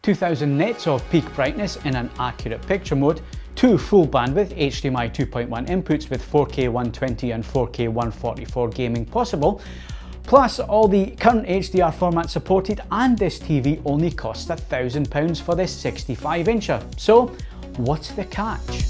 2000 nits of peak brightness in an accurate picture mode, 2 full bandwidth HDMI 2.1 inputs with 4K 120 and 4K 144 gaming possible, plus all the current HDR formats supported, and this TV only costs £1,000 for this 65-incher. So what's the catch?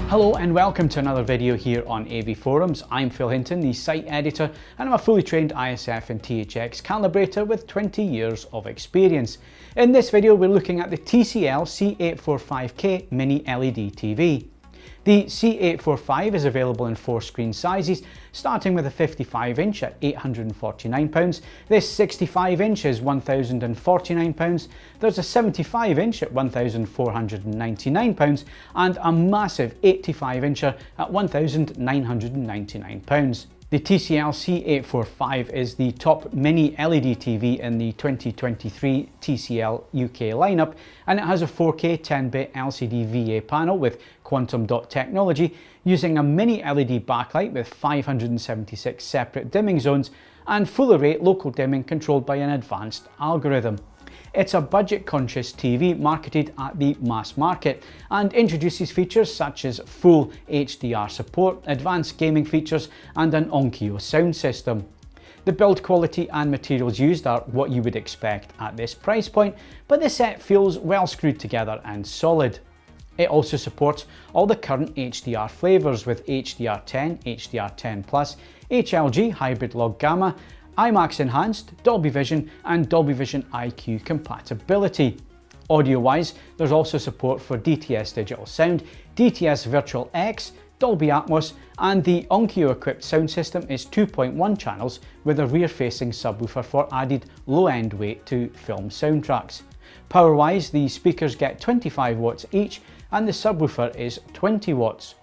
Hello and welcome to another video here on AV Forums. I'm Phil Hinton, the site editor, and I'm a fully trained ISF and THX calibrator with 20 years of experience. In this video we're looking at the TCL C845K Mini LED TV. The C845 is available in 4 screen sizes, starting with a 55-inch at £849, this 65-inch is £1,049, there's a 75-inch at £1,499, and a massive 85-incher at £1,999. The TCL C845 is the top mini LED TV in the 2023 TCL UK lineup, and it has a 4K 10-bit LCD VA panel with quantum dot technology, using a mini LED backlight with 576 separate dimming zones and full array local dimming controlled by an advanced algorithm. It's a budget-conscious TV marketed at the mass market and introduces features such as full HDR support, advanced gaming features, and an Onkyo sound system. The build quality and materials used are what you would expect at this price point, but the set feels well screwed together and solid. It also supports all the current HDR flavours with HDR10, HDR10+, HLG hybrid log gamma, IMAX Enhanced, Dolby Vision and Dolby Vision IQ compatibility. Audio-wise, there's also support for DTS digital sound, DTS Virtual X, Dolby Atmos, and the Onkyo-equipped sound system is 2.1 channels with a rear-facing subwoofer for added low-end weight to film soundtracks. Power-wise, the speakers get 25 watts each and the subwoofer is 20 watts.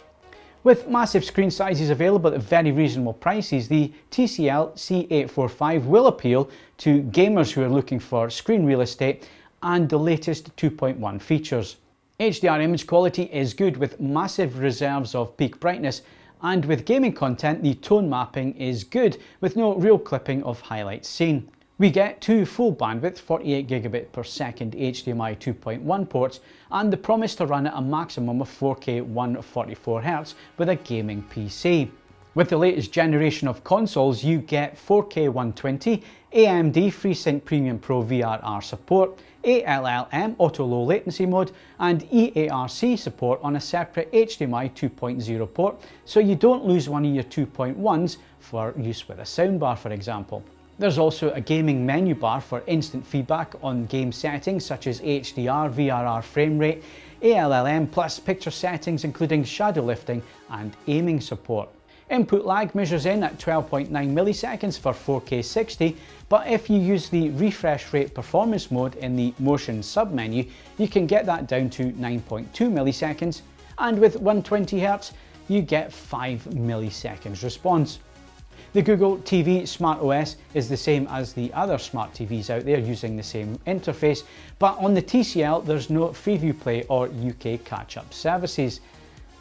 With massive screen sizes available at very reasonable prices, the TCL C845 will appeal to gamers who are looking for screen real estate and the latest 2.1 features. HDR image quality is good with massive reserves of peak brightness, and with gaming content the tone mapping is good with no real clipping of highlights seen. We get 2 full bandwidth 48GB per second HDMI 2.1 ports and the promise to run at a maximum of 4K 144Hz with a gaming PC. With the latest generation of consoles you get 4K 120, AMD FreeSync Premium Pro VRR support, ALLM auto low latency mode and eARC support on a separate HDMI 2.0 port, so you don't lose one of your 2.1s for use with a soundbar, for example. There's also a gaming menu bar for instant feedback on game settings such as HDR, VRR frame rate, ALLM plus picture settings including shadow lifting and aiming support. Input lag measures in at 12.9 milliseconds for 4K 60, but if you use the refresh rate performance mode in the motion submenu, you can get that down to 9.2 milliseconds, and with 120Hz you get 5 milliseconds response. The Google TV Smart OS is the same as the other smart TVs out there using the same interface, but on the TCL there's no Freeview Play or UK catch-up services.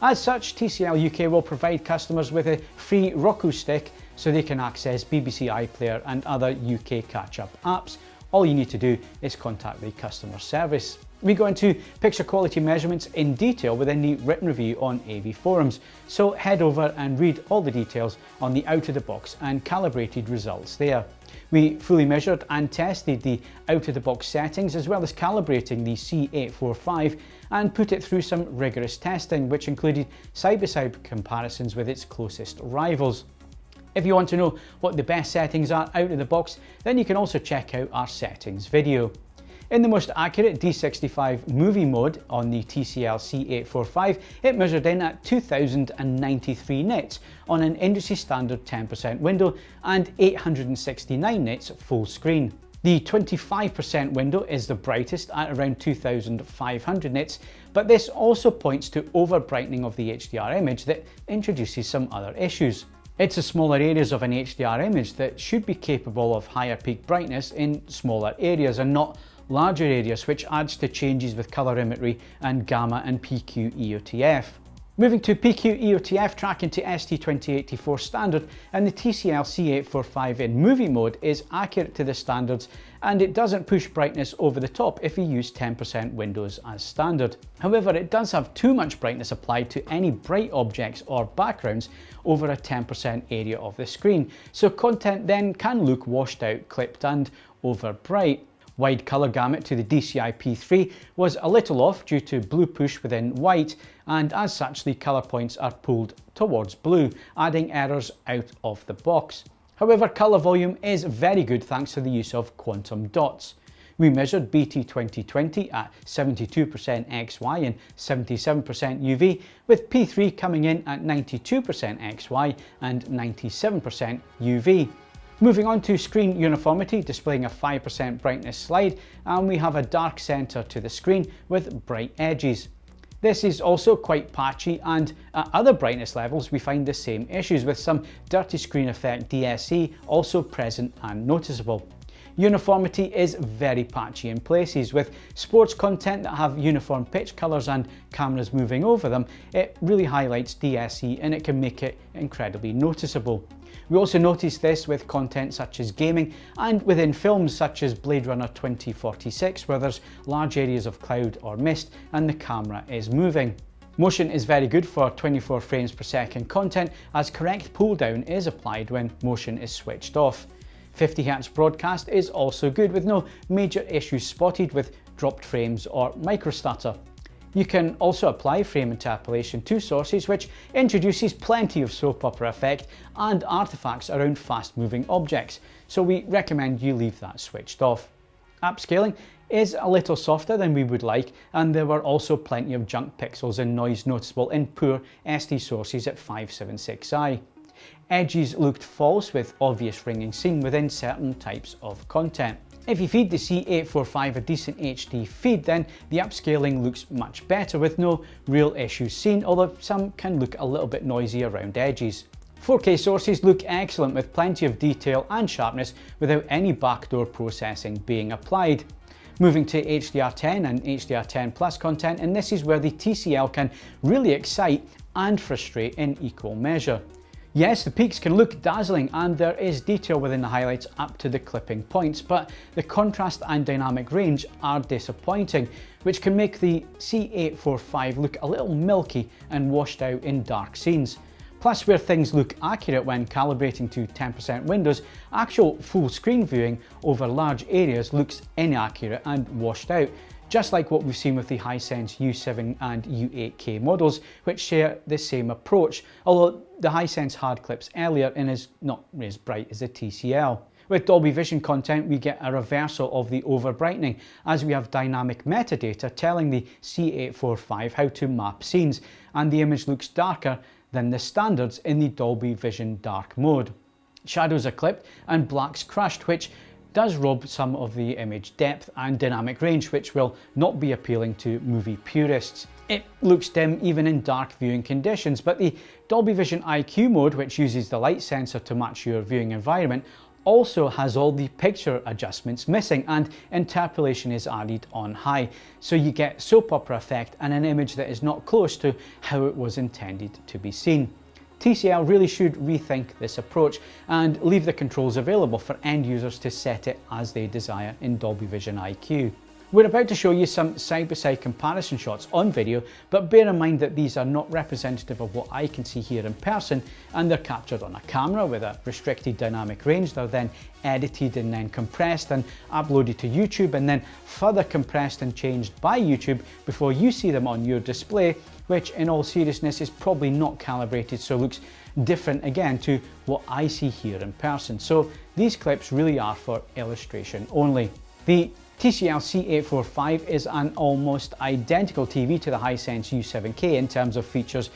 As such, TCL UK will provide customers with a free Roku stick so they can access BBC iPlayer and other UK catch-up apps. All you need to do is contact the customer service. We go into picture quality measurements in detail within the written review on AV Forums, so head over and read all the details on the out-of-the-box and calibrated results there. We fully measured and tested the out-of-the-box settings as well as calibrating the C845 and put it through some rigorous testing, which included side-by-side comparisons with its closest rivals. If you want to know what the best settings are out of the box, then you can also check out our settings video. In the most accurate D65 movie mode on the TCL C845, it measured in at 2093 nits on an industry standard 10% window and 869 nits full screen. The 25% window is the brightest at around 2500 nits, but this also points to over brightening of the HDR image that introduces some other issues. It's the smaller areas of an HDR image that should be capable of higher peak brightness in smaller areas and not larger areas, which adds to changes with colorimetry and gamma and PQ EOTF. Moving to PQ EOTF tracking to ST2084 standard, and the TCL C845 in movie mode is accurate to the standards, and it doesn't push brightness over the top if you use 10% windows as standard. However, it does have too much brightness applied to any bright objects or backgrounds over a 10% area of the screen, so content then can look washed out, clipped and over bright. Wide colour gamut to the DCI-P3 was a little off due to blue push within white, and as such the colour points are pulled towards blue, adding errors out of the box. However, colour volume is very good thanks to the use of quantum dots. We measured BT 2020 at 72% XY and 77% UV, with P3 coming in at 92% XY and 97% UV. Moving on to screen uniformity, displaying a 5% brightness slide, and we have a dark centre to the screen with bright edges. This is also quite patchy, and at other brightness levels we find the same issues, with some dirty screen effect DSE also present and noticeable. Uniformity is very patchy in places. With sports content that have uniform pitch colours and cameras moving over them, it really highlights DSE and it can make it incredibly noticeable. We also notice this with content such as gaming and within films such as Blade Runner 2046, where there's large areas of cloud or mist and the camera is moving. Motion is very good for 24 frames per second content, as correct pull down is applied when motion is switched off. 50Hz broadcast is also good, with no major issues spotted with dropped frames or microstutter. You can also apply frame interpolation to sources, which introduces plenty of soap opera effect and artifacts around fast moving objects, so we recommend you leave that switched off. Upscaling is a little softer than we would like, and there were also plenty of junk pixels and noise noticeable in poor SD sources at 576i. Edges looked false with obvious ringing seen within certain types of content. If you feed the C845 a decent HD feed, then the upscaling looks much better with no real issues seen, although some can look a little bit noisy around edges. 4K sources look excellent with plenty of detail and sharpness without any backdoor processing being applied. Moving to HDR10 and HDR10 Plus content, and this is where the TCL can really excite and frustrate in equal measure. Yes, the peaks can look dazzling and there is detail within the highlights up to the clipping points, but the contrast and dynamic range are disappointing, which can make the C845 look a little milky and washed out in dark scenes. Plus, where things look accurate when calibrating to 10% windows, actual full screen viewing over large areas looks inaccurate and washed out, just like what we've seen with the Hisense U7 and U8K models, which share the same approach, although the Hisense had clips earlier and is not as bright as the TCL. With Dolby Vision content, we get a reversal of the over-brightening, as we have dynamic metadata telling the C845 how to map scenes, and the image looks darker than the standards in the Dolby Vision dark mode. Shadows are clipped and blacks crushed, which does rob some of the image depth and dynamic range, which will not be appealing to movie purists. It looks dim even in dark viewing conditions, but the Dolby Vision IQ mode, which uses the light sensor to match your viewing environment, also has all the picture adjustments missing, and interpolation is added on high, so you get soap opera effect and an image that is not close to how it was intended to be seen. TCL really should rethink this approach and leave the controls available for end users to set it as they desire in Dolby Vision IQ. We're about to show you some side-by-side comparison shots on video, but bear in mind that these are not representative of what I can see here in person, and they're captured on a camera with a restricted dynamic range. They're then edited and then compressed and uploaded to YouTube, and then further compressed and changed by YouTube before you see them on your display, which in all seriousness is probably not calibrated, so looks different again to what I see here in person. So these clips really are for illustration only. The TCL C845 is an almost identical TV to the Hisense U7K in terms of features,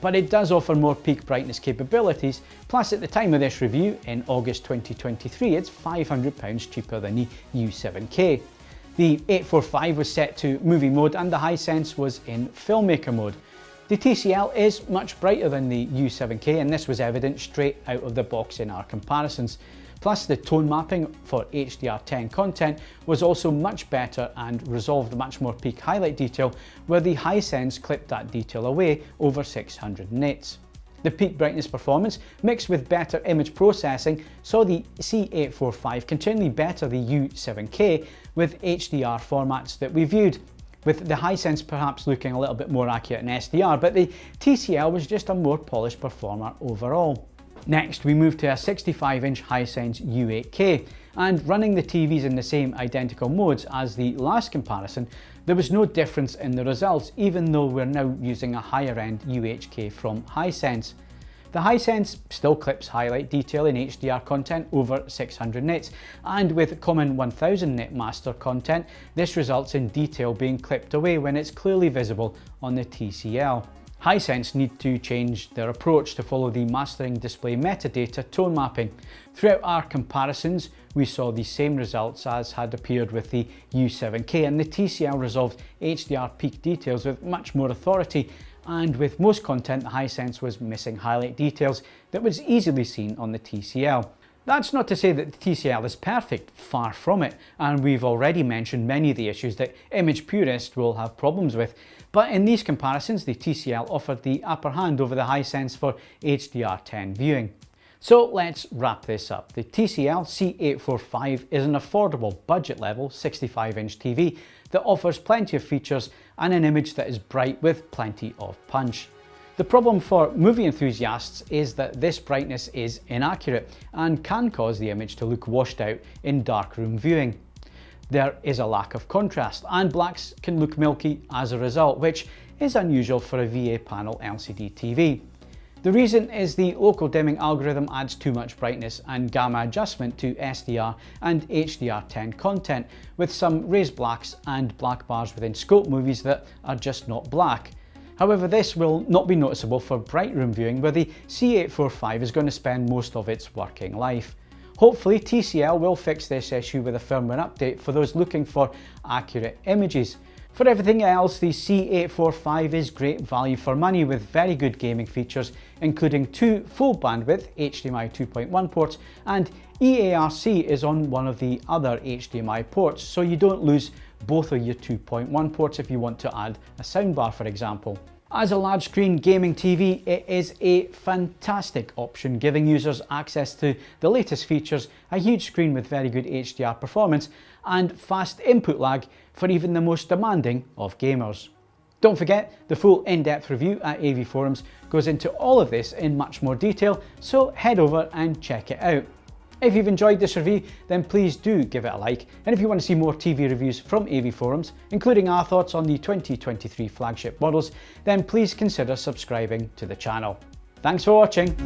but it does offer more peak brightness capabilities. Plus, at the time of this review in August 2023, it's £500 cheaper than the U7K. The 845 was set to movie mode and the Hisense was in filmmaker mode. The TCL is much brighter than the U7K, and this was evident straight out of the box in our comparisons. Plus, the tone mapping for HDR10 content was also much better and resolved much more peak highlight detail, where the Hisense clipped that detail away over 600 nits. The peak brightness performance, mixed with better image processing, saw the C845 continually better the U7K with HDR formats that we viewed, with the Hisense perhaps looking a little bit more accurate in SDR, but the TCL was just a more polished performer overall. Next, we moved to a 65-inch Hisense U8K, and running the TVs in the same identical modes as the last comparison, there was no difference in the results, even though we're now using a higher-end UHK from Hisense. The Hisense still clips highlight detail in HDR content over 600 nits, and with common 1000 nit master content, this results in detail being clipped away when it's clearly visible on the TCL. Hisense need to change their approach to follow the mastering display metadata tone mapping. Throughout our comparisons, we saw the same results as had appeared with the U7K, and the TCL resolved HDR peak details with much more authority, and with most content the Hisense was missing highlight details that was easily seen on the TCL. That's not to say that the TCL is perfect, far from it, and we've already mentioned many of the issues that image purists will have problems with, but in these comparisons the TCL offered the upper hand over the Hisense for HDR10 viewing. So let's wrap this up. The TCL C845 is an affordable, budget-level 65-inch TV that offers plenty of features and an image that is bright with plenty of punch. The problem for movie enthusiasts is that this brightness is inaccurate and can cause the image to look washed out in darkroom viewing. There is a lack of contrast, and blacks can look milky as a result, which is unusual for a VA panel LCD TV. The reason is the local dimming algorithm adds too much brightness and gamma adjustment to SDR and HDR10 content, with some raised blacks and black bars within scope movies that are just not black. However, this will not be noticeable for bright room viewing, where the C845 is going to spend most of its working life. Hopefully TCL will fix this issue with a firmware update for those looking for accurate images. For everything else, the C845 is great value for money with very good gaming features, including 2 full bandwidth Hdmi 2.1 ports, and eARC is on one of the other HDMI ports, so you don't lose both of your 2.1 ports if you want to add a soundbar, for example. As a large screen gaming TV, it is a fantastic option, giving users access to the latest features, a huge screen with very good HDR performance, and fast input lag for even the most demanding of gamers. Don't forget, the full in-depth review at AV Forums goes into all of this in much more detail, so head over and check it out. If you've enjoyed this review, then please do give it a like, and if you want to see more TV reviews from AV Forums, including our thoughts on the 2023 flagship models, then please consider subscribing to the channel. Thanks for watching.